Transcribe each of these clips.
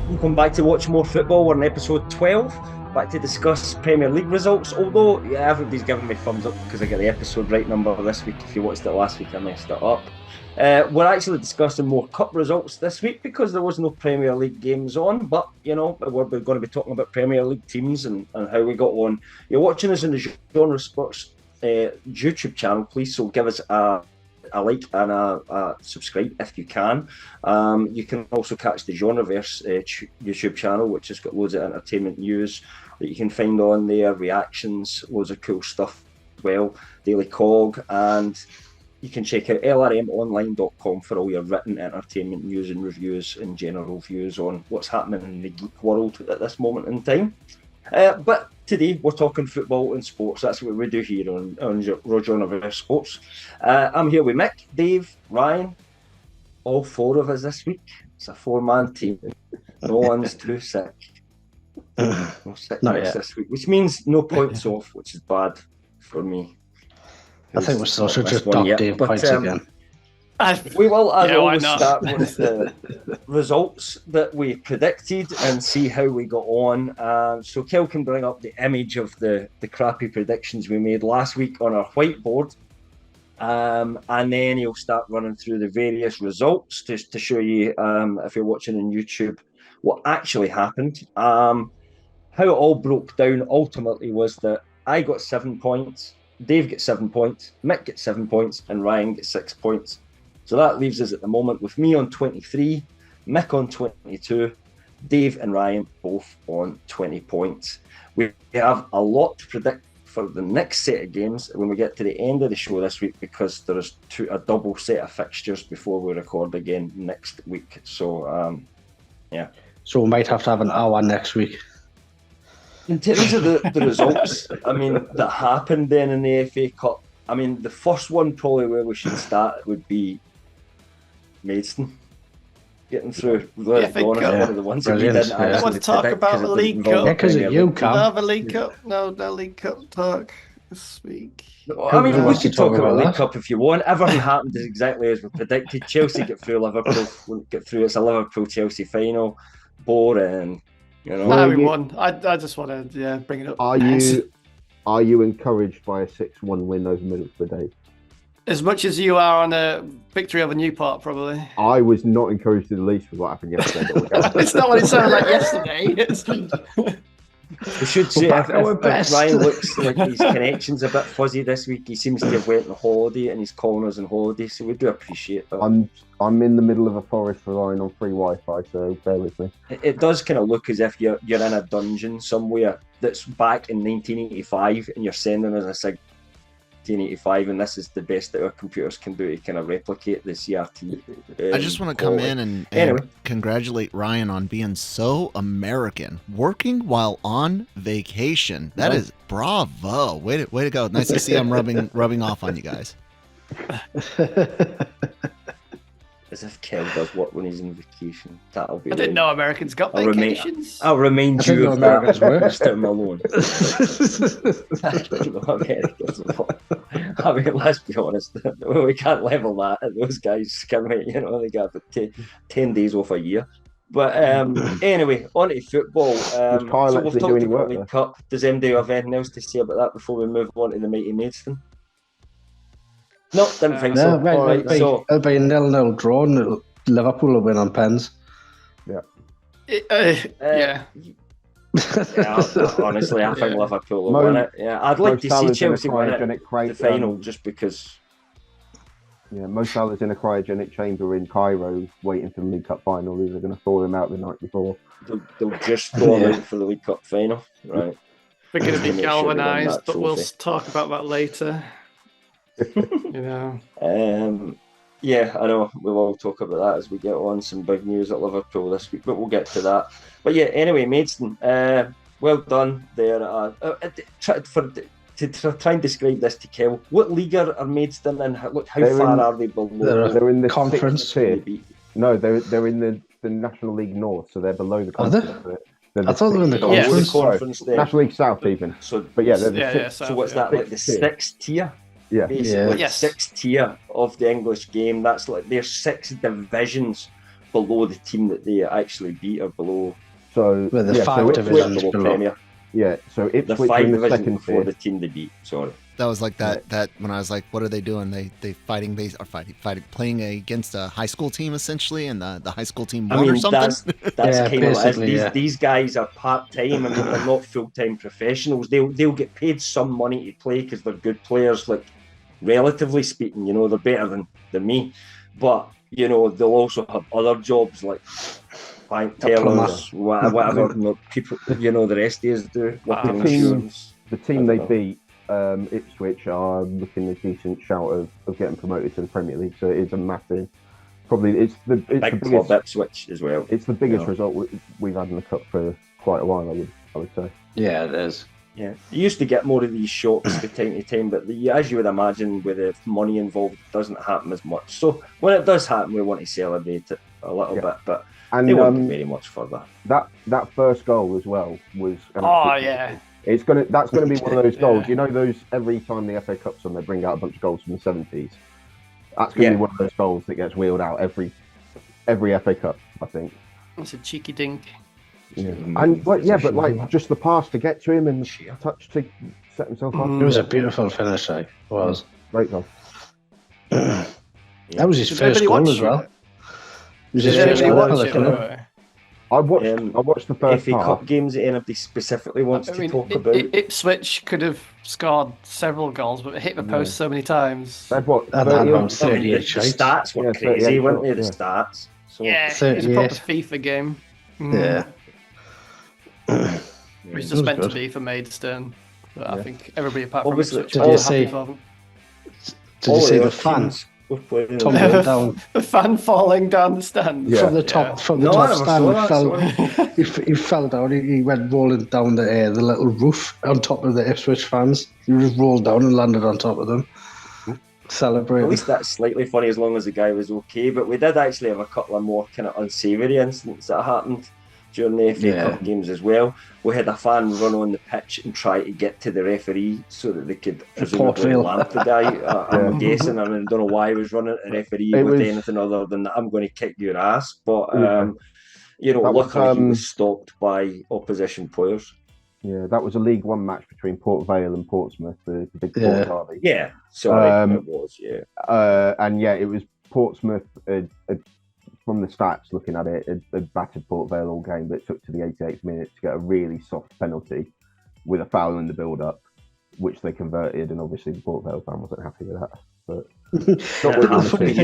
Welcome back to Watch More Football. We're on episode 12, back to discuss Premier League results. Although, yeah, everybody's giving me thumbs up because I got the episode right number this week. If you watched it last week, I messed it up. We're actually discussing more cup results this week because there was no Premier League games on. But, you know, we're going to be talking about Premier League teams and how we got on. You're watching us in the Genre Sports YouTube channel, please. So give us a like and a subscribe if you can. You can also catch the Genreverse YouTube channel, which has got loads of entertainment news that you can find on there, reactions, loads of cool stuff as well, Daily Cog, and you can check out lrmonline.com for all your written entertainment news and reviews and general views on what's happening in the geek world at this moment in time. But today we're talking football and sports. That's what we do here on Genreverse Sports. I'm here with Mick, Dave, Ryan, all four of us this week. It's a four-man team. No one's too sick. No sickness this week, which means no points off, which is bad for me. I think we're still should just dock Dave points again. We will, as always, start with the results that we predicted and see how we got on. So Kel can bring up the image of the crappy predictions we made last week on our whiteboard. And then he'll start running through the various results just to show you, if you're watching on YouTube, what actually happened. How it all broke down ultimately was that I got 7 points, Dave gets 7 points, Mick gets 7 points, and Ryan gets 6 points. So that leaves us at the moment with me on 23, Mick on 22, Dave and Ryan both on 20 points. We have a lot to predict for the next set of games when we get to the end of the show this week, because there is a double set of fixtures before we record again next week. So, yeah. So we might have to have an hour next week. In terms of the results, I mean, that happened then in the FA Cup, I mean, the first one probably where we should start would be Maidstone getting through. One of the ones that we didn't I want to talk about the League Cup. Yeah, because you can. Have a League Cup. No League Cup talk this week. I mean, we could talk about League Cup if you want. Everything happened exactly as we predicted. Chelsea get through, Liverpool wouldn't get through. It's a Liverpool-Chelsea final. Boring. You know, we won. I just want to bring it up. Are you encouraged by a 6-1 win over Middlesbrough, Dave? As much as you are on a victory over Newport, probably. I was not encouraged in the least with what happened yesterday. It's not what it sounded like yesterday. We should say if Ryan looks like his connection's a bit fuzzy this week, he seems to have went on holiday and he's calling us on holiday, so we do appreciate that. I'm in the middle of a forest relying on free Wi-Fi, so bear with me. It does kind of look as if you're in a dungeon somewhere that's back in 1985 and you're sending us a signal 1985, and this is the best that our computers can do to kind of replicate the CRT. I just want to come in and congratulate Ryan on being so American, working while on vacation. That is bravo. Way to go. Nice to see I'm rubbing off on you guys. As if Kel does work when he's on vacation. That'll be. I didn't know Americans got vacations. I'll remind you of Americans that, Mr. Malone. I mean, let's be honest. We can't level that. Those guys can, they got about 10 days off a year. But anyway, on to football. So we've talked about the League Cup. Does MD have anything else to say about that before we move on to the mighty Maidstone? No, didn't think so. It'll be a 0-0 draw and Liverpool will win on pens. Yeah. Honestly, I think Liverpool will win it. Yeah, I'd like to see Chelsea win it, the final, just because. Yeah, Mo Salah's in a cryogenic chamber in Cairo waiting for the League Cup final. They're going to thaw him out the night before. They'll just thaw him out for the League Cup final, right? We're going to be galvanised, but we'll talk about that later. Yeah, I know we will talk about that as we get on. Some big news at Liverpool this week, but we'll get to that. But yeah, anyway, Maidstone, well done there. To try and describe this to Kel, what league are Maidstone in? Look, how far are they below? They're in the conference tier. No, they're in the National League North, so they're below the conference. I thought they were in the conference. National League South even. So, but yeah, so what's that, like the sixth tier? Yeah, basically, sixth tier of the English game. That's like there's 6 divisions below the team that they actually beat, or below. So Well, the yeah, five so divisions below below. Premier. Yeah, so The Ipswich are 5 in the divisions second before tier. the team they beat. Sorry. That was like that when I was like, what are they doing? They fighting playing against a high school team essentially, and the high school team won or something. That's Yeah, kind of what it basically, is. These guys are part-time. I mean, they're not full-time professionals. They'll get paid some money to play because they're good players, like, relatively speaking, they're better than me. But, they'll also have other jobs like bank tellers, whatever people, the rest of us do, working insurance. The team they beat, Ipswich, are looking a decent shout of getting promoted to the Premier League. So it is a massive, probably it's the big biggest, club, Ipswich as well. It's the biggest result we've had in the cup for quite a while. I would say. Yeah, it is. Yeah, you used to get more of these shocks from time to time, but as you would imagine, with the money involved, it doesn't happen as much. So when it does happen, we want to celebrate it a little bit, but they won't get very much further. That first goal as well was. Yeah. That's gonna be one of those goals. You know, those every time the FA Cup's on, they bring out a bunch of goals from the 70s. That's gonna be one of those goals that gets wheeled out every FA Cup, I think. It's a cheeky dink. Yeah. And but like just the pass to get to him and touch to set himself up. It was a beautiful finish. It was great goal. That was his first goal as well. It was his first goal. I watched the first FA Cup games that anybody specifically wants to talk about. Ipswich could have scored several goals, but it hit the post so many times. They'd what? The stats were crazy, weren't they? The stats. So, yeah, it was a proper FIFA game. Yeah. It was just meant to be for Maidstone, but I think everybody apart from Ipswich did you see the fans? The fan falling down the stand from the top stand. He fell down. He went rolling down the little roof on top of the Ipswich fans. He just rolled down and landed on top of them. Celebrating. At least that's slightly funny as long as the guy was okay. But we did actually have a couple of more kind of unsavoury incidents that happened during the FA Cup games as well. We had a fan run on the pitch and try to get to the referee so that they could presumably lamp the guy. I'm guessing. I mean, I don't know why he was running at the referee with anything other than that, I'm going to kick your ass. But, luckily he was stopped by opposition players. Yeah, that was a League One match between Port Vale and Portsmouth, the big Port derby. Yeah, sorry, it was, and it was Portsmouth, from the stats, looking at it, it battered Port Vale all game, but it took to the 88th minute to get a really soft penalty with a foul in the build-up, which they converted, and obviously the Port Vale fan wasn't happy with that. But you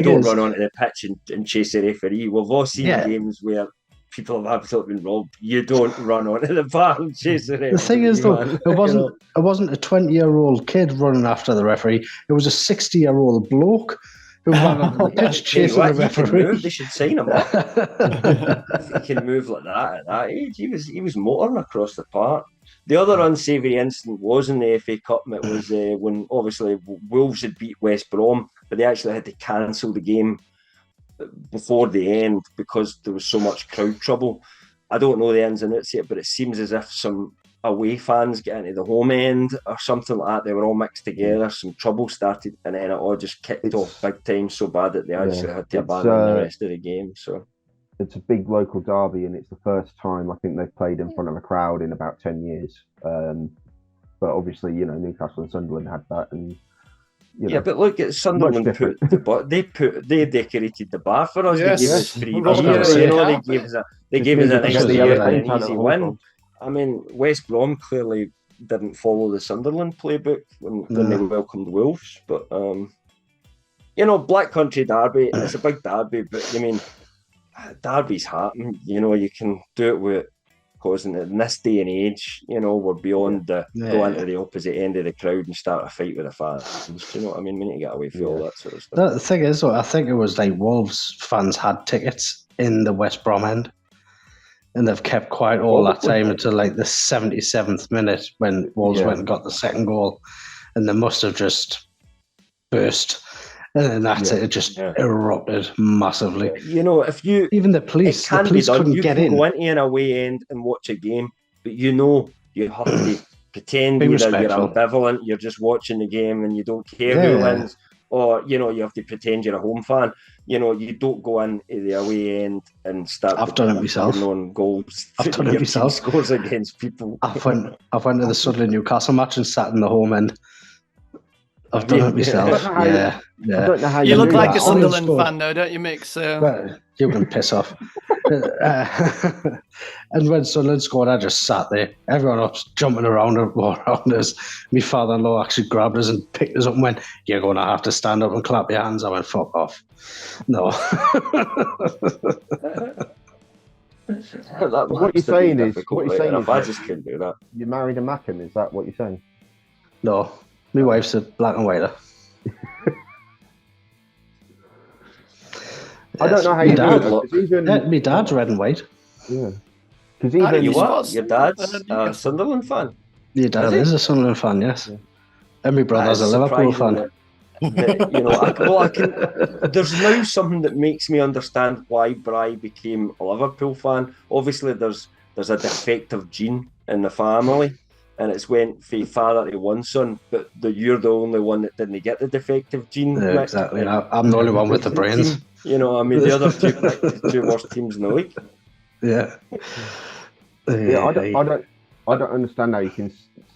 don't run onto the pitch and chase a referee. We've all seen games where people have absolutely been robbed. You don't run onto the bar and chase the referee. The thing is, though, it wasn't a 20-year-old kid running after the referee. It was a 60-year-old bloke who ran on the pitch chasing the referee. They should sign him up. If he can move like that at that age, he was motoring across the park. The other unsavoury incident was in the FA Cup. It was when obviously Wolves had beat West Brom, but they actually had to cancel the game before the end because there was so much crowd trouble. I don't know the ins and outs yet, but it seems as if some away fans get into the home end or something like that. They were all mixed together. Some trouble started, and then it all just kicked off big time so bad that they actually had to abandon the rest of the game. So it's a big local derby, and it's the first time I think they've played in front of a crowd in about 10 years. But obviously, Newcastle and Sunderland had that, and but look at Sunderland they decorated the bar for us. Yes. They gave us 3 beers. They gave us an extra year and an easy win. I mean, West Brom clearly didn't follow the Sunderland playbook when they welcomed Wolves, but Black Country Derby, it's a big derby, but I mean, derbies happen. You can do it with causing in this day and age. We're beyond going to the opposite end of the crowd and start a fight with the fans. Do you know what I mean? We need to get away from all that sort of stuff. The thing is, though, I think it was like Wolves fans had tickets in the West Brom end. And they've kept quiet all that time until like the 77th minute when Wolves went and got the second goal. And they must have just burst. And then that's it. It just erupted massively. If you... Even the police couldn't get in. You can go into an away end and watch a game, but you have to pretend you're ambivalent. You're just watching the game and you don't care who wins. or you have to pretend you're a home fan. You don't go into the away end and start. I've done it myself. On goals. I've done it myself. Scores against people. I've went to the Sunderland Newcastle match and sat in the home end. I've done it myself. Yeah. I don't know how you look like a that. Sunderland fan, though, don't you, Mick? So Well, you can piss off. And when Sunderland scored, I just sat there. Everyone else jumping around us. My father-in-law actually grabbed us and picked us up and went, "You're going to have to stand up and clap your hands." I went, "Fuck off." No. What you're saying is, I just couldn't do that. You married a Mackin, is that what you're saying? No. My wife's a black and whiter. I don't know how you do it. My dad's red and white. Yeah. Because even your dad's a Sunderland fan. Your dad is a Sunderland fan, yes. Yeah. And my brother's a Liverpool fan. There's now something that makes me understand why Bri became a Liverpool fan. Obviously, there's a defective gene in the family, and it's went from father to one son. But you're the only one that didn't get the defective gene. Yeah, exactly. I'm the only one with the brains. The other two worst teams in the league. Yeah. I don't understand how you can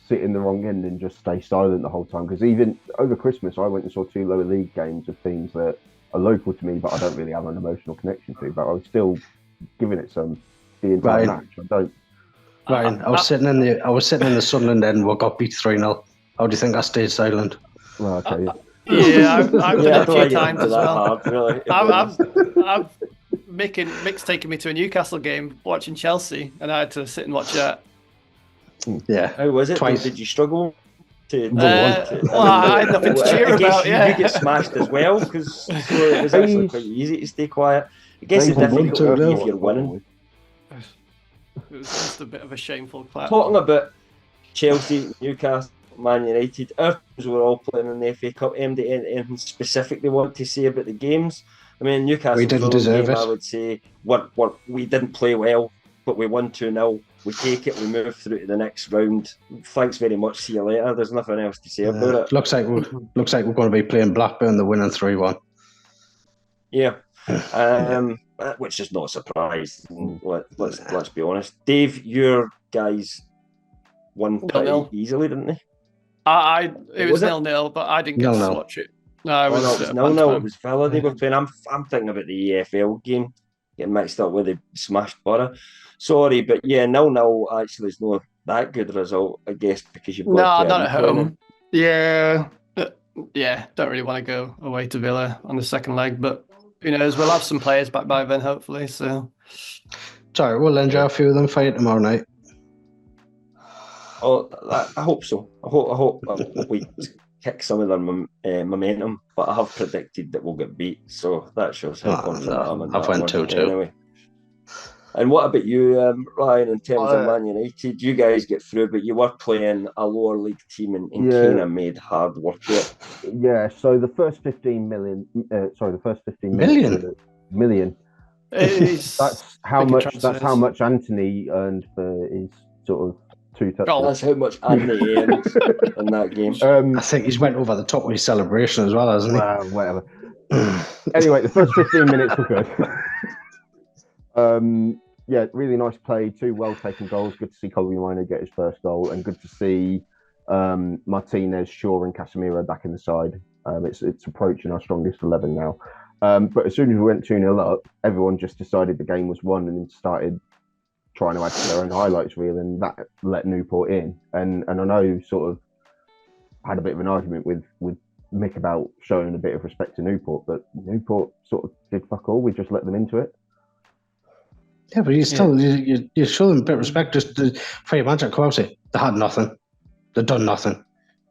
sit in the wrong end and just stay silent the whole time. Because even over Christmas, I went and saw 2 lower league games of teams that are local to me, but I don't really have an emotional connection to. But I was still giving it the entire match. I don't. Ryan, I was sitting in the Sunderland end. We got beat 3-0. How do you think I stayed silent? Well, okay. Yeah, I've done it a few times as well. Really. Mick's taken me to a Newcastle game watching Chelsea, and I had to sit and watch that. Yeah. How was it? Twice. Did you struggle? I had nothing to cheer about. You get smashed as well, because it was actually quite easy to stay quiet. I guess it's difficult if you're winning. It was just a bit of a shameful clap. Talking about Chelsea, Newcastle, Man United, our teams were all playing in the FA Cup. Anything specific they want to say about the games? I mean, Newcastle, we didn't deserve it. I would say we didn't play well, but we won 2-0. We take it, we move through to the next round. Thanks very much. See you later. There's nothing else to say about it. Looks like we're going to be playing Blackburn, the winning 3-1. Yeah, which is not a surprise. Let's be honest. Dave, your guys won pretty easily, didn't they? It was 0-0, but I didn't get to watch it. No, it was 0-0. It was Villa they were playing. I'm thinking about the EFL game, getting mixed up with the smashed Borough. Sorry, but yeah, 0-0 actually is not that good result, I guess, because you've got not at home. Yeah, don't really want to go away to Villa on the second leg, but who knows? We'll have some players back by then, hopefully. So, sorry, we'll enjoy a few of them for you tomorrow night. Oh, I hope so. I hope we kick some of their momentum, but I have predicted that we'll get beat, so that shows how confident I am in that. I've went 2-2 anyway. And what about you, Ryan, in terms of Man United? You guys get through, but you were playing a lower league team and kind of made hard work of it. Yeah, so the first 15 million. The first 15 million. That's how much. That's how much Anthony earned for his sort of 2 touchdowns. That's how much Anthony earned in that game. I think he's went over the top with his celebration as well, hasn't he? Whatever. Anyway, the first 15 minutes were good. Yeah, really nice play. 2 well-taken goals. Good to see Kobe Mino get his first goal, and good to see Martinez, Shaw, and Casemiro back in the side. It's approaching our strongest 11 now. But as soon as we went 2-0 up, everyone just decided the game was won and started trying to add to their own highlights reel, and that let Newport in. And I know sort of had a bit of an argument with Mick about showing a bit of respect to Newport, but Newport sort of did fuck all. We just let them into it. Yeah, but you show them a bit of respect. Just for your magic come out, they had nothing. They've done nothing.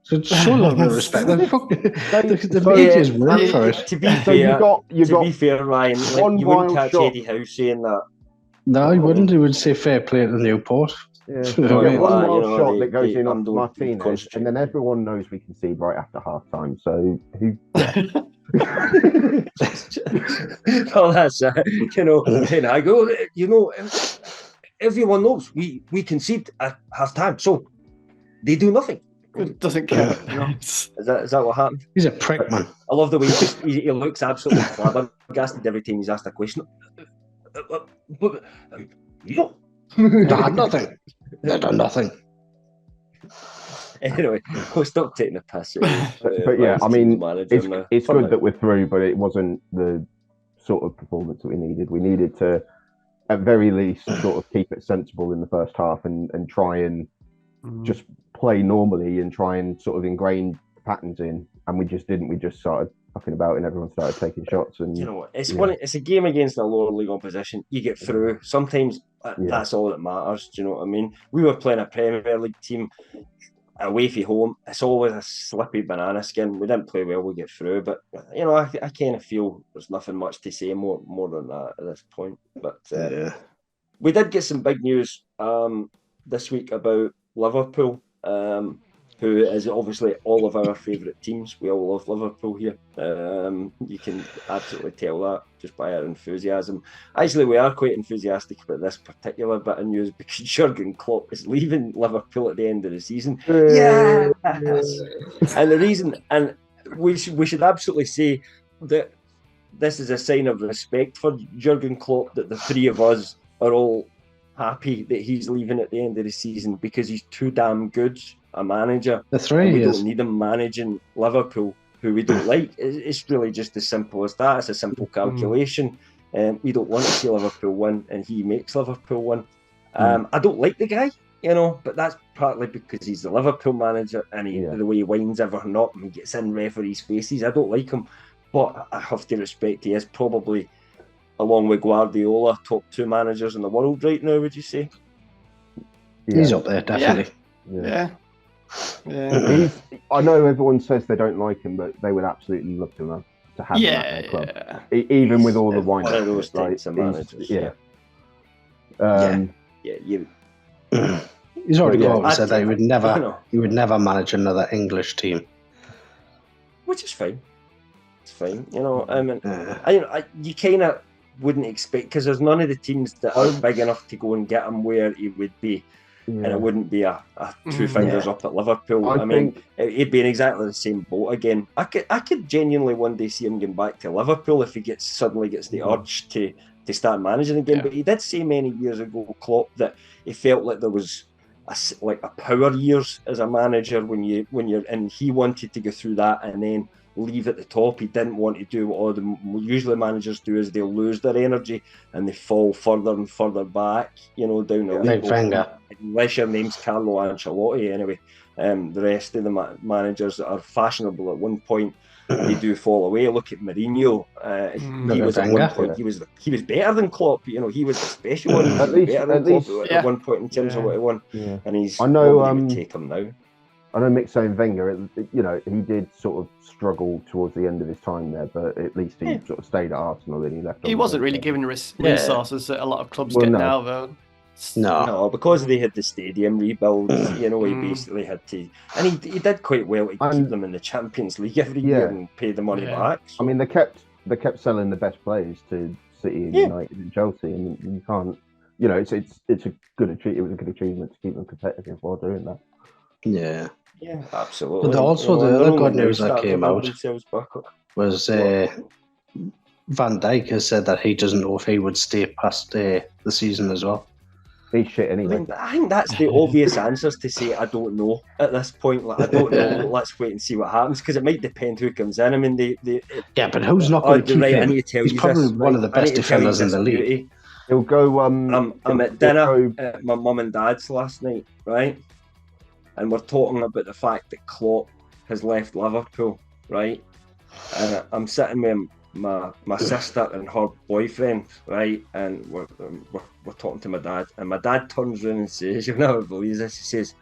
So show a little bit of respect. The media's work for it. To be fair, Ryan, you wouldn't catch Eddie Howe saying that. No, he wouldn't. He would say fair play to Newport. Yeah. One wild shot that goes in on Martinez, and then everyone knows we concede right after half time. So who? Well, that's and I go. Everyone knows we concede at half time, so they do nothing. It doesn't care. Is that what happened? He's a prick, man. I love the way he looks absolutely flabbergasted every time he's asked a question. They had nothing. They done nothing. Anyway, we'll stop taking the piss. But yeah, I mean, it's good that we're through, but it wasn't the sort of performance that we needed. We needed to, at very least, sort of keep it sensible in the first half and try and just play normally and try and sort of ingrain patterns in. And we just didn't. We just started fucking about and everyone started taking shots. And you know what? It's a game against a lower league opposition. You get through. Sometimes that's all that matters. Do you know what I mean? We were playing a Premier League team away from home. It's always a slippy banana skin. We didn't play well. We get through, but you know, I kind of feel there's nothing much to say more than that at this point. But we did get some big news this week about Liverpool, who is obviously all of our favourite teams. We all love Liverpool here. You can absolutely tell that just by our enthusiasm. Actually, we are quite enthusiastic about this particular bit of news because Jurgen Klopp is leaving Liverpool at the end of the season. Yes! And the reason, and we should absolutely say that this is a sign of respect for Jurgen Klopp, that the three of us are all happy that he's leaving at the end of the season because he's too damn good a manager. The three we don't need him managing Liverpool, who we don't like. It's really just as simple as that. It's a simple calculation. We don't want to see Liverpool win, and he makes Liverpool win. I don't like the guy, you know, but that's partly because he's the Liverpool manager and the way he winds everything up and gets in referees' faces. I don't like him, but I have to respect he is probably, along with Guardiola, top two managers in the world right now, would you say? He's up there, definitely. Yeah. I know everyone says they don't like him, but they would absolutely love to have him at their club. Even with all the wine. One of those types of managers. He's already said that he would never manage another English team. Which is fine. It's fine. You know, I mean, you kind of wouldn't expect, because there's none of the teams that are big enough to go and get him where he would be. And it wouldn't be a two fingers up at Liverpool. I mean, he'd be in exactly the same boat again. I could genuinely one day see him going back to Liverpool if he suddenly gets the urge to start managing again. But he did say many years ago, Klopp, that he felt like there was a power years as a manager when you're and he wanted to go through that and then leave at the top. He didn't want to do what all the usually managers do, is they'll lose their energy and they fall further and further back, you know, down the league. Unless your name's Carlo Ancelotti, anyway. The rest of the managers that are fashionable at one point, they do fall away. Look at Mourinho. He was at one point. He was better than Klopp. You know, he was the special one. At one point in terms of what he won. Yeah. And he's would take him now. I know Mick's saying Wenger, you know, he did sort of struggle towards the end of his time there, but at least he sort of stayed at Arsenal and he left. He wasn't really given resources that a lot of clubs get now, though. No, because they had the stadium rebuild, you know, he basically had to, and he did quite well to keep them in the Champions League every year and pay the money back. So. I mean, they kept selling the best players to City and United and Chelsea, and you can't, you know, it's a good achievement. It was a good achievement to keep them competitive while doing that. Yeah. Yeah, absolutely. But also the other good news that came out was Van Dijk has said that he doesn't know if he would stay past the season as well. He's shit anyway. I think that's the obvious answers to say I don't know at this point. Like, I don't know. Let's wait and see what happens, because it might depend who comes in. I mean, but who's not going to keep him? He's probably one of the best defenders in the league. He'll go. I'm at dinner at my mum and dad's last night, right? And we're talking about the fact that Klopp has left Liverpool, right? And I'm sitting with my sister and her boyfriend, right? And we're talking to my dad, and my dad turns around and says, "You'll never believe this." He says,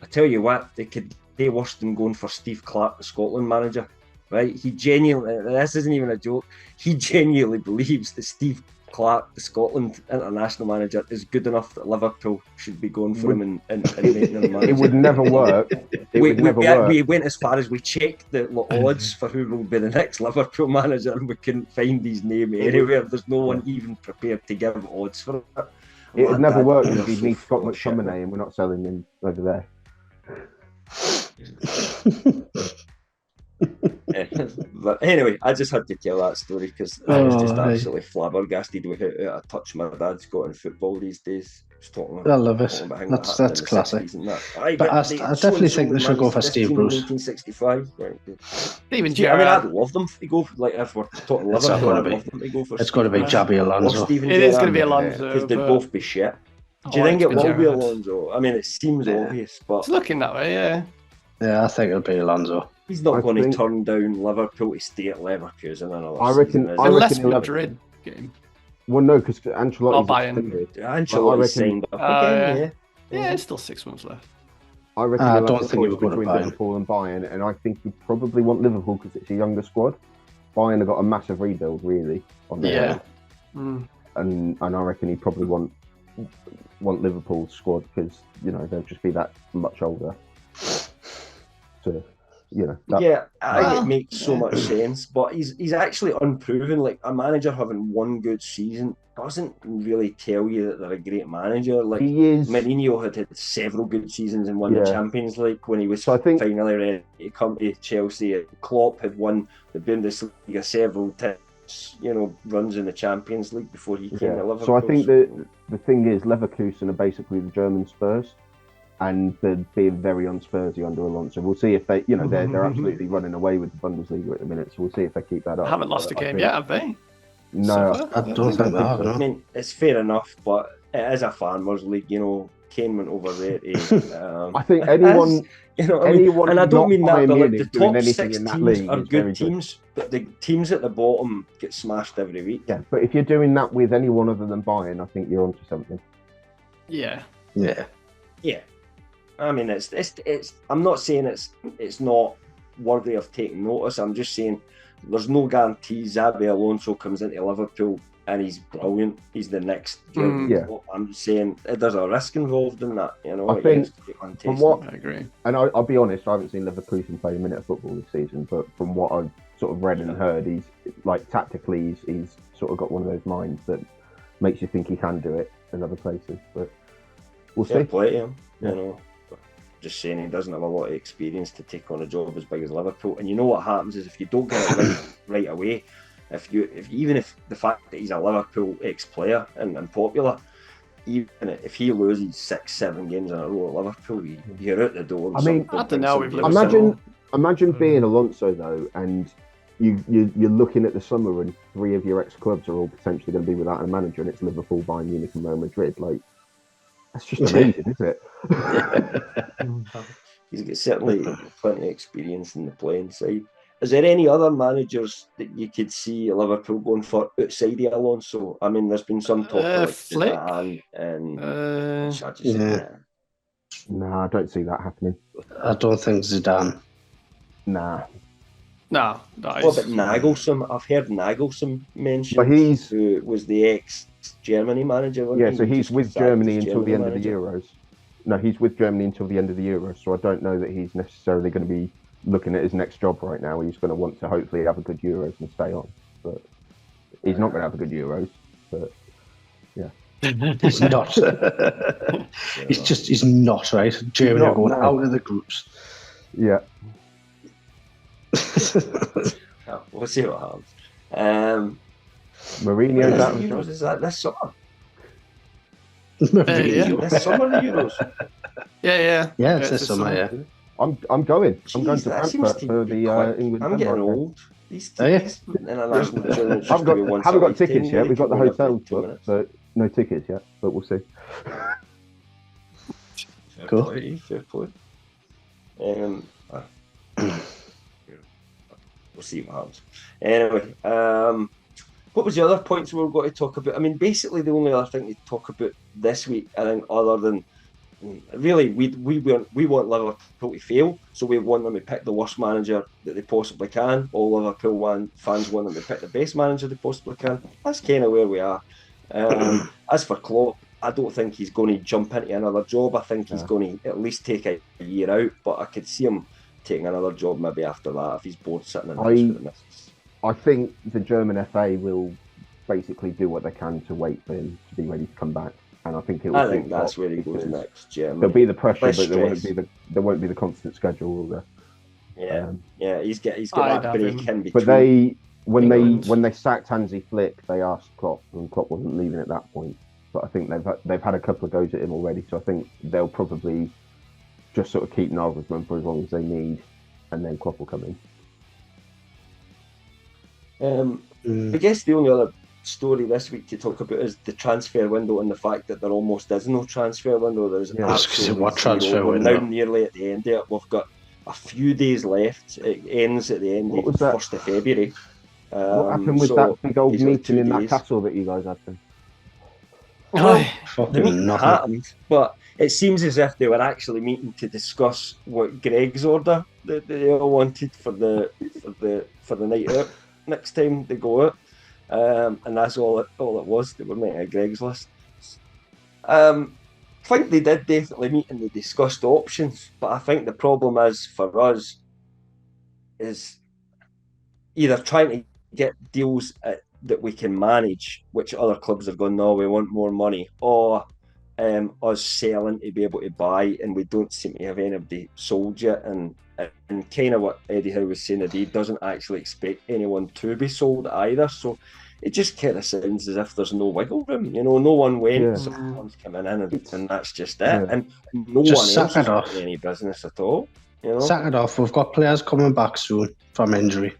"I tell you what, they could do worse than going for Steve Clarke, the Scotland manager." Right? He genuinely, this isn't even a joke, he genuinely believes that Steve Clarke, the Scotland international manager, is good enough that Liverpool should be going for him and making him manager. It would never work. We went as far as we checked the odds for who will be the next Liverpool manager, and we couldn't find his name anywhere. There's no one even prepared to give odds for it. It would never work if he'd need Scott McTominay and we're not selling him over there. But anyway, I just had to tell that story because I was just absolutely flabbergasted with how out of touch my dad's got in football these days. I love it. That's classic. But I definitely think they should go for Steve Bruce. 1965. Right. Even I mean, I'd love them to go for, like, if we're talking Liverpool, I'd love them to go for. It's got to be Jabby Alonso. It is going to be Alonso because they'd both be shit. Do you think it will be Alonso? I mean, it seems obvious, but it's looking that way. Yeah, I think it'll be Alonso. He's not going to turn down Liverpool to stay at Leverkusen another season. Unless Madrid game. Well, no, because Ancelotti's signed up again. Yeah, it's still 6 months left. I reckon I don't think it's between Liverpool and Bayern, and I think we probably want Liverpool because it's a younger squad. Bayern have got a massive rebuild, really, on their own. And I reckon he probably want Liverpool's squad because they'll just be that much older. It makes so much sense, but he's actually unproven. Like, a manager having one good season doesn't really tell you that they're a great manager. Like, he is. Mourinho had several good seasons and won the Champions League when he was finally ready to come to Chelsea. Klopp had won the Bundesliga several times, runs in the Champions League before he came to Liverpool. So I think the thing is, Leverkusen are basically the German Spurs. And they're being very unspursy under Alonso. We'll see if they, they're absolutely running away with the Bundesliga at the minute. So we'll see if they keep that up. Haven't lost a game yet, have they? No, I don't think they have. I mean, it's fair enough, but it is a farmers' league. Kane went over there. I think anyone, and I don't mean that, but like the top 6 teams are good teams, but the teams at the bottom get smashed every week. Yeah, but if you're doing that with anyone other than Bayern, I think you're onto something. Yeah. I mean, it's. I'm not saying it's not worthy of taking notice. I'm just saying there's no guarantees Xabi Alonso comes into Liverpool and he's brilliant. He's the next. I'm just saying there's a risk involved in that. I think from what I agree, and I'll be honest, I haven't seen Leverkusen play a minute of football this season, but from what I've sort of read and heard, he's like tactically, he's sort of got one of those minds that makes you think he can do it in other places. But we'll see. Play him, Just saying, he doesn't have a lot of experience to take on a job as big as Liverpool. And what happens is if you don't get it right away, even if the fact that he's a Liverpool ex-player and popular, even if he loses 6-7 games in a row at Liverpool, you're out the door. I don't know. Imagine being Alonso though, and you're looking at the summer, and 3 of your ex-clubs are all potentially going to be without a manager, and it's Liverpool, Bayern Munich, and Real Madrid. Like, that's just amazing, isn't it? He's got certainly plenty of experience in the playing side. Is there any other managers that you could see Liverpool going for outside of Alonso? I mean, there's been some talk like Flick and No, I don't see that happening. I don't think Zidane. Nah. No. What about Nagelsmann? I've heard Nagelsmann mentioned. But who was the ex-Germany manager. So he's with Germany until the end of the Euros. No, he's with Germany until the end of the Euros. So I don't know that he's necessarily going to be looking at his next job right now. He's going to want to hopefully have a good Euros and stay on. But he's not going to have a good Euros. But yeah. He's not. He's not, right? Germany are going out of the groups. Yeah. We'll see what happens. Mourinho's out of the Euros, is that this summer? This summer the Euros. Yeah, it's this summer, yeah. I'm going. I'm going to Frankfurt for the England. I'm getting old. These international haven't got tickets yet. We've got the hotels booked, but no tickets yet. But we'll see. Fair play. We'll see what happens. Anyway, what was the other points we were going to talk about? I mean, basically the only other thing to talk about this week, I think, other than really, we want Liverpool to fail, so we want them to pick the worst manager that they possibly can. All Liverpool fans want them to pick the best manager they possibly can. That's kind of where we are. As for Klopp, I don't think he's going to jump into another job. I think he's going to at least take a year out, but I could see him taking another job maybe after that if he's bored sitting in the house. I think the German FA will basically do what they can to wait for him to be ready to come back. and I think I think that's where he goes next. Yeah, there'll be the pressure, less but stress. there won't be the constant schedule, will there? Yeah, he's got that break in between. But when they sacked Hansi Flick, they asked Klopp, and Klopp wasn't leaving at that point. But I think they've had a couple of goes at him already, so I think they'll probably just sort of keep Nagelsmann for as long as they need, and then Klopp will come in. I guess the only other story this week to talk about is the transfer window and the fact that there almost is no transfer window. There's absolutely zero. We're now nearly at the end of it. We've got a few days left. It ends at the end of the 1st of February. What happened with that big old meeting in that castle that you guys had then? The meeting happened, but it seems as if they were actually meeting to discuss what Greg's order that they all wanted for the night out next time they go out, and that's all it was. They were making a Greg's list. I think they did definitely meet and they discussed options, but I think the problem is for us is either trying to get deals that we can manage, which other clubs are going, no, we want more money, or us selling to be able to buy, and we don't seem to have anybody sold yet. And kind of what Eddie Howe was saying, that he doesn't actually expect anyone to be sold either. So it just kind of sounds as if there's no wiggle room. No one went, someone's coming in, and that's just it. Yeah. And no just one else is got any business at all. Sack it off. We've got players coming back soon from injury.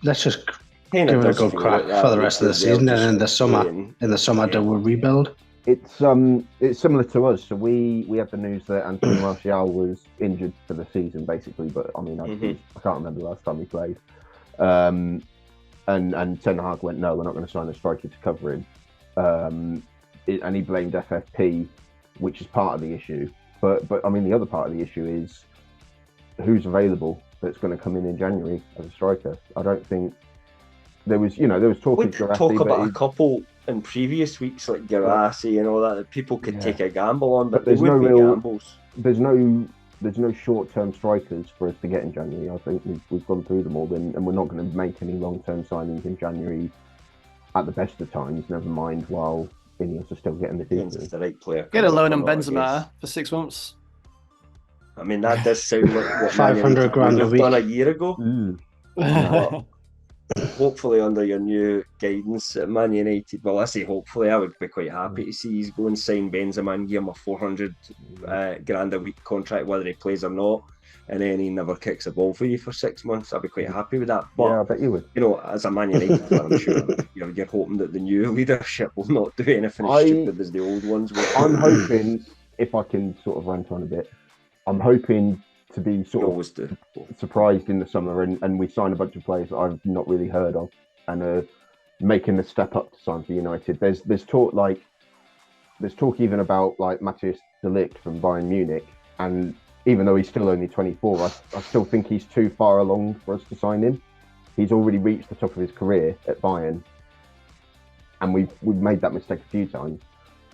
Let's just give it a good crack for the rest of the season, and in the summer do a rebuild. It's similar to us. So we had the news that Anthony Martial was injured for the season, basically. But I mean, I can't remember the last time he played. And Ten Hag went, no, we're not going to sign a striker to cover him. And he blamed FFP, which is part of the issue. But I mean, the other part of the issue is who's available that's going to come in January as a striker. I don't think there was talk of Guirassy. Talk about a couple in previous weeks, like Guirassy and all that people could take a gamble on, but there's no real gambles. There's no short-term strikers for us to get in January. I think we've gone through them all, and we're not going to make any long-term signings in January at the best of times. Never mind while Ineos are still getting the deal. The right player. Get a loan on Benzema for 6 months. I mean, that does sound like what 500 grand a week done a year ago. Hopefully, under your new guidance at Man United, well, I say hopefully, I would be quite happy to see he's go and sign Benzema and give him a 400 grand a week contract, whether he plays or not, and then he never kicks a ball for you for 6 months. I'd be quite happy with that. But, yeah, I bet you would. As a Man United fan, I'm sure you're hoping that the new leadership will not do anything as stupid as the old ones will. I'm hoping, if I can sort of rant on a bit, I'm hoping to be sort of surprised in the summer and we sign a bunch of players that I've not really heard of and are making the step up to sign for United. There's talk even about like Matthias de Ligt from Bayern Munich, and even though he's still only 24, I still think he's too far along for us to sign him. He's already reached the top of his career at Bayern, and we've made that mistake a few times.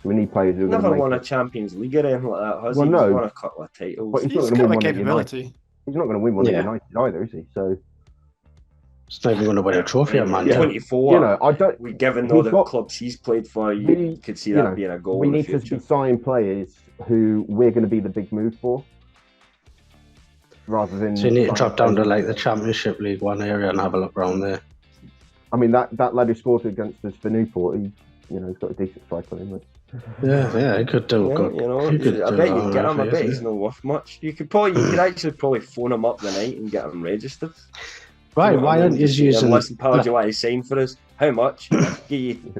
So we need players who are never won a Champions League or anything like that, has he? No. He's won a couple of titles. But he's not going to win one at United. He's not going to win one at United either, is he? So it's not even going to win a trophy at Man. 24. Given all the clubs he's played for, you could see that being a goal. We in the need future. to be signing players who we're going to be the big move for, rather than. So you need to drop down to like the Championship League One area and have a look around there. I mean, that lad who scored against us for Newport, he's got a decent strike on him. Yeah, he could do good. I bet you get him. I bet he's not worth much. You could actually phone him up the night and get him registered. Right? Why aren't you using? Listen, pal, do you want to sign for us? How much? We'll give you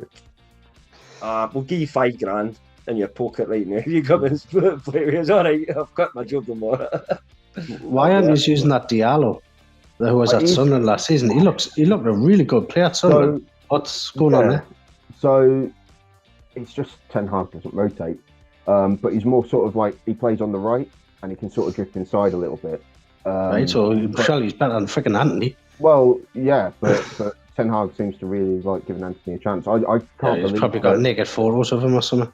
$5,000 in your pocket right now. You come and play with us. All right, I've got my job tomorrow. Why aren't you using that Diallo, who was at Sunderland last season? He looked a really good player at Sunderland. What's going on there? So it's just Ten Hag doesn't rotate, but he's more sort of like he plays on the right and he can sort of drift inside a little bit. Right, so surely he's better than freaking Anthony. Well, yeah, but Ten Hag seems to really like giving Anthony a chance. I can't believe he's probably got naked photos of him or something.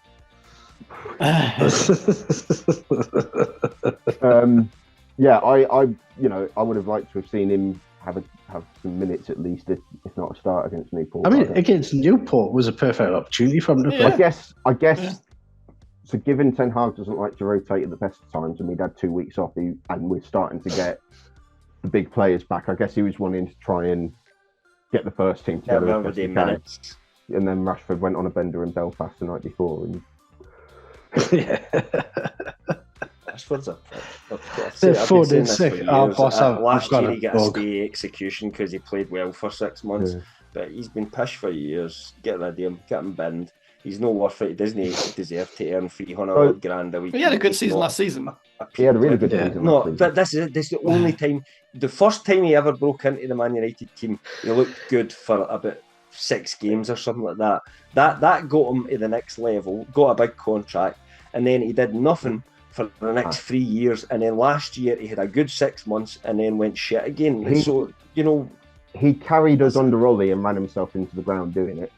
Yeah, I would have liked to have seen him have some minutes at least, if not a start against Newport. I mean, against Newport was a perfect opportunity for him to play. I guess So given Ten Hag doesn't like to rotate at the best of times, and we'd had 2 weeks off, and we're starting to get the big players back, I guess he was wanting to try and get the first team together as best he can. And then Rashford went on a bender in Belfast the night before. And... yeah. Rashford's a last year he got a stay execution because he played well for 6 months, but he's been pished for years. Get rid of him, get him binned. He's no worth it. He doesn't deserve to earn $300,000 a week. He had a good season last season. He had a really good season. No, but this is it. This is the only time. The first time he ever broke into the Man United team, he looked good for about 6 games or something like that. That got him to the next level. Got a big contract, and then he did nothing for the next 3 years. And then last year he had a good 6 months, and then went shit again. He carried us under Ollie and ran himself into the ground doing it.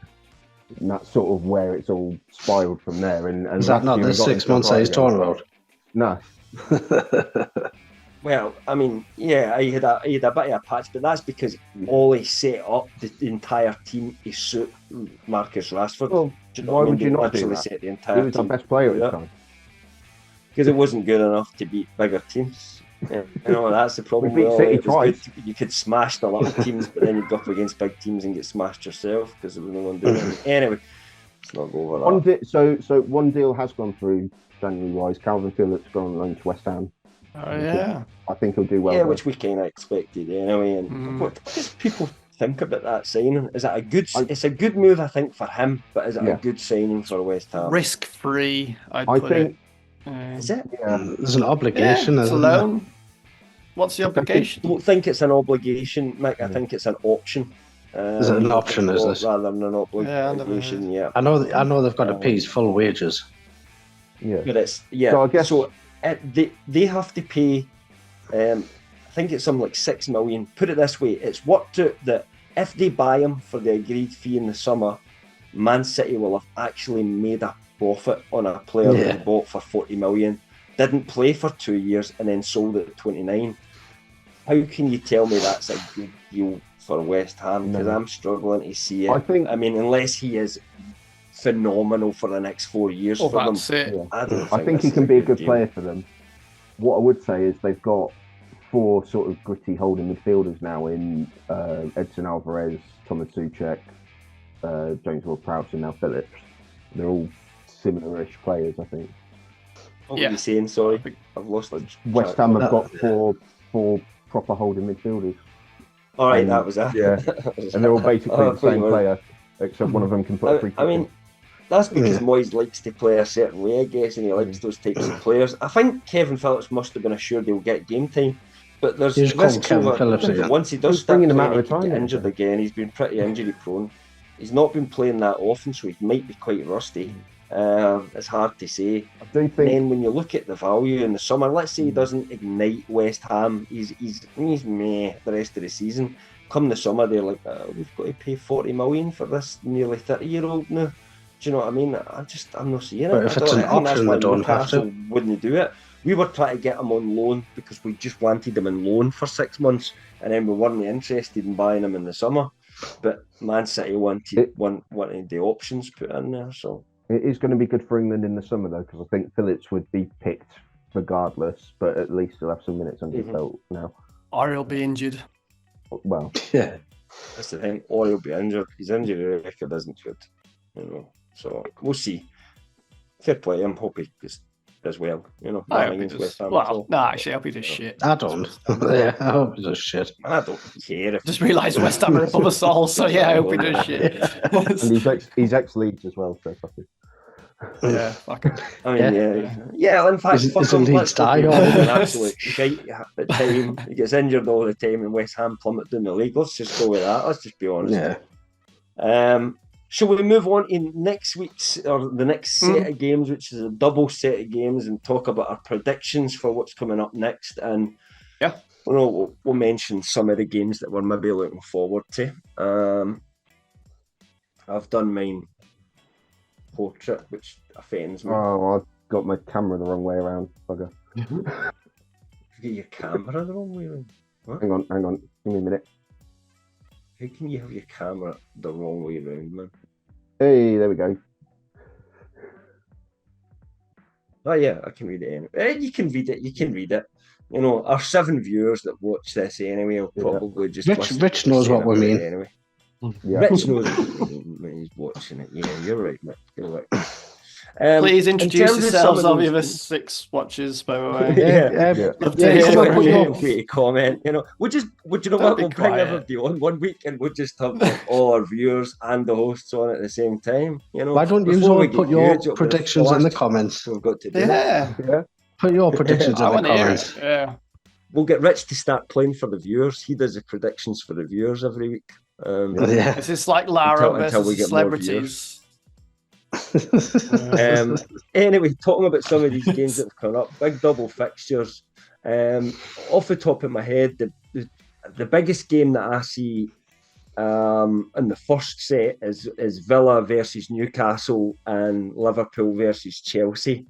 And that's sort of where it's all spiraled from there. And is that not the 6 months that he's talking about? No. Well, I mean, yeah, he had a bit of a patch, but that's because Ollie set up the entire team to suit Marcus Rashford. Well, why would you not do that? Set the entire he was team. our best player at the time. Because it wasn't good enough to beat bigger teams. Yeah, that's the problem. We beat City twice. You could smash the little teams, but then you'd go up against big teams and get smashed yourself because there was no one doing it. Anyway, let's not go over that. So one deal has gone through January-wise. Calvin Phillips gone on loan to West Ham. Oh yeah, I think he'll do well. Yeah, which we kind of expected anyway. And what does people think about that signing? Is it a good? It's a good move, I think, for him. But is it a good signing for West Ham? Risk-free, I think. Is it? Yeah. There's an obligation. It's a loan. What's the obligation? I don't think it's an obligation, Mick. I think it's an option. Is it an option? Is this rather than an obligation? Yeah. I know they've got to pay his full wages. Yeah, but it's So I guess they have to pay. I think it's something like $6 million. Put it this way: it's worked out that if they buy him for the agreed fee in the summer, Man City will have actually made a profit on a player that they bought for $40 million, didn't play for 2 years, and then sold it at 29. How can you tell me that's a good deal for West Ham? Because I'm struggling to see it. I mean, unless he is phenomenal for the next 4 years for them. I think he can be a good player for them. What I would say is they've got 4 sort of gritty holding midfielders now in Edson Alvarez, Thomas Souček, James Ward-Prowse, and now Phillips. They're all similar-ish players, I think. What were you saying? Sorry, I've lost it. West Ham have got four proper holding midfielders. All right, that was that. Yeah, and they're all basically the same player, except one of them can put a free kick. I mean, that's because Moyes likes to play a certain way, I guess, and he likes those types of players. I think Kevin Phillips must have been assured he'll get game time, but there's risks once he does start playing, he could get injured again. He's been pretty injury prone. He's not been playing that often, so he might be quite rusty. It's hard to say. I do think. Then when you look at the value in the summer, let's say he doesn't ignite West Ham, he's meh the rest of the season. Come the summer, they're like, we've got to pay $40 million for this nearly 30-year-old now. Do you know what I mean? I'm not seeing it. But if it's an option, they don't have to. Wouldn't do it. We were trying to get him on loan because we just wanted him on loan for 6 months, and then we weren't interested in buying him in the summer. But Man City wanted the options put in there, so. It is going to be good for England in the summer, though, because I think Phillips would be picked regardless, but at least he'll have some minutes under his belt now. Or he'll be injured. Well, yeah. That's the thing. Or he'll be injured. His injury record isn't good. So we'll see. Fair play. I'm hoping as well. I hope he does. Well, no, actually, I hope he does shit. I don't. Yeah, I hope he does shit. I don't care. Just realised West Ham are above us all, so yeah, I hope he does shit. And he's ex-Leeds as well, so fuck it. Yeah, fuck him. I mean, yeah. In fact, fuck him. Let's die on an absolute shite at time. He gets injured all the time, and West Ham plummet down the league. Let's just go with that. Let's just be honest. Yeah. Shall we move on in next week's or the next set of games, which is a double set of games, and talk about our predictions for what's coming up next? And we'll mention some of the games that we're maybe looking forward to. I've done mine portrait, which offends me. Oh, I've got my camera the wrong way around, bugger. You get your camera the wrong way around? What? Hang on. Give me a minute. How can you have your camera the wrong way around, man? Hey, there we go. Oh yeah, I can read it anyway. You can read it. You can read it. You know, our 7 viewers that watch this anyway will probably just Rich knows what we mean. Anyway. Yeah. Rich knows what we mean when he's watching it. Yeah, you're right, Mick. You're right. Please introduce yourselves, all the other those... 6 watchers, by the way. Put your free comment. You know, would you know what? We'll bring everybody on one week, and we'll just have all our viewers and the hosts on at the same time. You know, why don't you all put your predictions in the comments? We've got to do yeah. Put your predictions in the comments. Yeah. We'll get Rich to start playing for the viewers. He does the predictions for the viewers every week. This is like Lara versus we get celebrities. Anyway, talking about some of these games that have come up, big double fixtures. Off the top of my head, the biggest game that I see in the first set is Villa versus Newcastle and Liverpool versus Chelsea.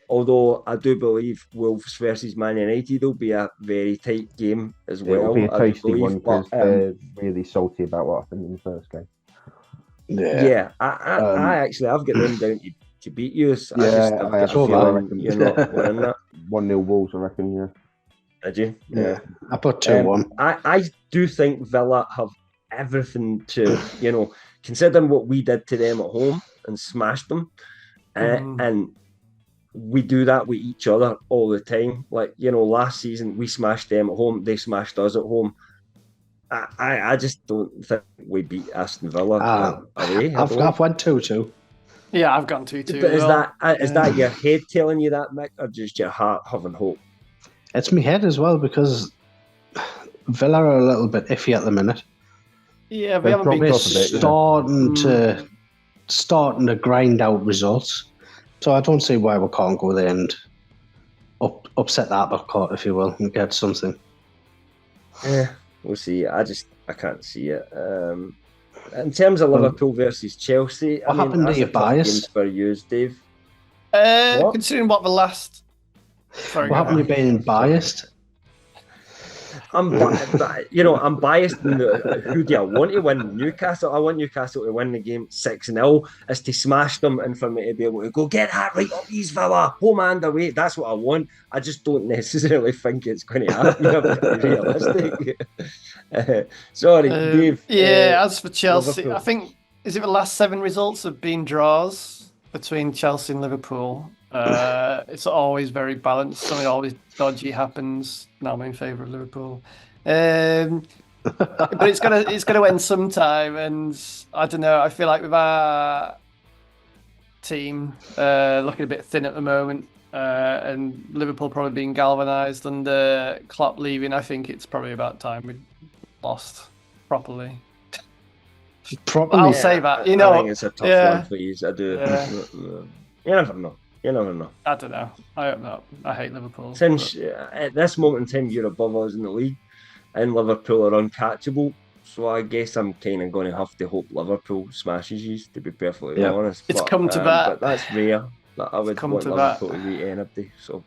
Although I do believe Wolves versus Man United will be a very tight game as well. It'll be a tasty one because they're really salty about what happened in the first game. Yeah, I've got them down to beat you. I've got a feeling you're not winning that. 1-0 Wolves, I reckon. Yeah. Did you? Yeah. I put 2-1. I do think Villa have everything to, considering what we did to them at home and smashed them, and we do that with each other all the time. Like, last season we smashed them at home, they smashed us at home. I just don't think we beat Aston Villa away. I've won 2-2. Yeah, I've gone 2-2. But is that your head telling you that, Mick, or just your heart having hope? It's my head as well, because Villa are a little bit iffy at the minute. Yeah, we haven't been starting to grind out results. So I don't see why we can't go there and upset the apple cart, if you will, and get something. Yeah. We'll see. I can't see it. In terms of Liverpool versus Chelsea, what happened to your bias for you, Dave? Considering what the last. What happened to being biased? I'm biased in who do I want to win? Newcastle. I want Newcastle to win the game 6-0, is to smash them, and for me to be able to go get that right up these Villa, home and away. That's what I want. I just don't necessarily think it's going to happen. To be realistic. Sorry, Dave. As for Chelsea, Liverpool. I think is it the last 7 results have been draws between Chelsea and Liverpool. It's always very balanced. Something always dodgy happens. Now I'm in favour of Liverpool, but it's gonna end sometime. And I don't know. I feel like with our team looking a bit thin at the moment, and Liverpool probably being galvanised under Klopp leaving, I think it's probably about time we lost properly. I'll say that. I think it's a tough one for you. I do. Yeah. You never know. You never know. I don't know. I hope not. I hate Liverpool. Since at this moment in time, you're above us in the league, and Liverpool are uncatchable. So I guess I'm kind of going to have to hope Liverpool smashes you, to be perfectly honest. It's come to that. But that's rare. I would want Liverpool to beat anybody. So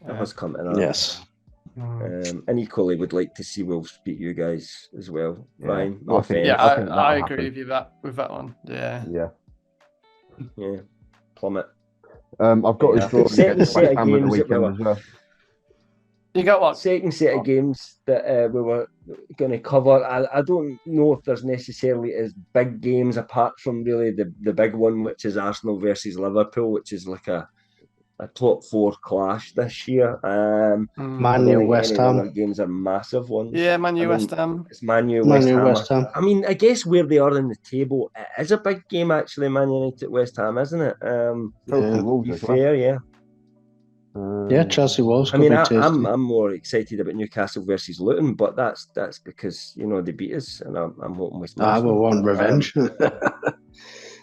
it has come to that. Yes. And equally would like to see Wolves beat you guys as well, Ryan. I agree with you with that one. Yeah. Plummet. I've got a draw second set of games as well. You got what? Second set of games that we were going to cover. I don't know if there's necessarily as big games apart from really the big one, which is Arsenal versus Liverpool, which is like a top 4 clash this year. Man U West Ham games are massive ones. Yeah, Man U West Ham. It's Man U West Ham. I mean, I guess where they are in the table, it is a big game actually. Man United West Ham, isn't it? Chelsea Wolves. I mean, I'm more excited about Newcastle versus Luton, but that's because they beat us, and I'm hoping we smash them. I will want revenge.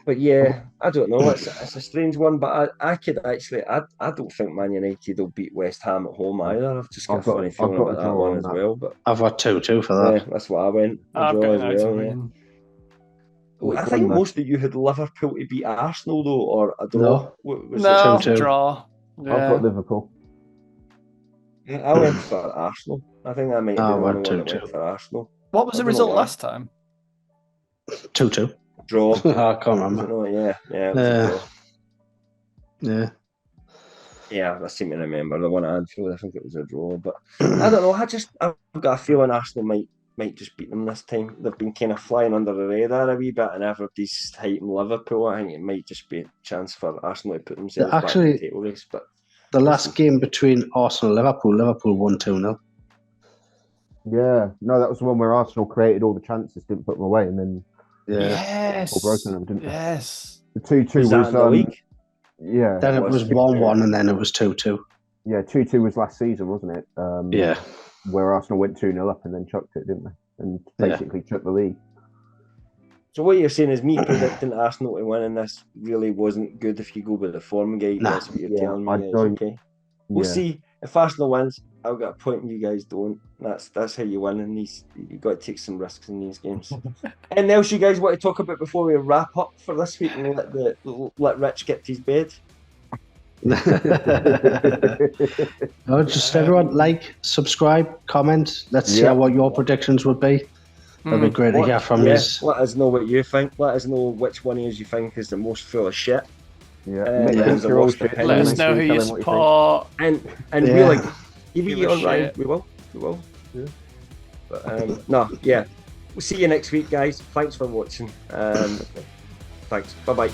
But yeah, I don't know. It's a strange one, but I could actually. I don't think Man United will beat West Ham at home either. I've just got a funny feeling about that one as well. But I've got 2-2 for that. Yeah, that's what I went. I've got as well. I think most of you had Liverpool to beat Arsenal though, or I don't know. No, draw. Yeah. I've got Liverpool. I went for Arsenal. I think I might be the only one that went for Arsenal. What was the result last time? 2-2. Draw. I can't remember. Yeah. Yeah, I seem to remember the one at Anfield. I think it was a draw, but I don't know. I've got a feeling Arsenal might just beat them this time. They've been kind of flying under the radar a wee bit, and everybody's hyping Liverpool. I think it might just be a chance for Arsenal to put themselves back in the title race. But the last game between Arsenal and Liverpool won 2-0. Yeah, no, that was the one where Arsenal created all the chances, didn't put them away, and then yes, broken them, didn't they? yes. The 2-2 was that in the league? Yeah. Then it was 1-1, and then it was 2-2. Yeah, 2-2 was last season, wasn't it? Yeah. Where Arsenal went 2-0 up and then chucked it, didn't they? And basically took the lead. So what you're saying is me predicting Arsenal to win, and this really wasn't good if you go with the form guide. That's what you're telling me. Okay. We'll see. If Arsenal wins, I'll get a point and you guys don't. That's how you win in these. You've got to take some risks in these games. Anything else you guys want to talk about before we wrap up for this week and let Rich get to his bed? Just everyone subscribe, comment. Let's see what your predictions would be. That'd be great to hear from you. Let us know what you think. Let us know which one of you think is the most full of shit. Let us know who you support. And really, if you get on right, we will. Yeah. But we'll see you next week, guys. Thanks for watching. Thanks. Bye-bye.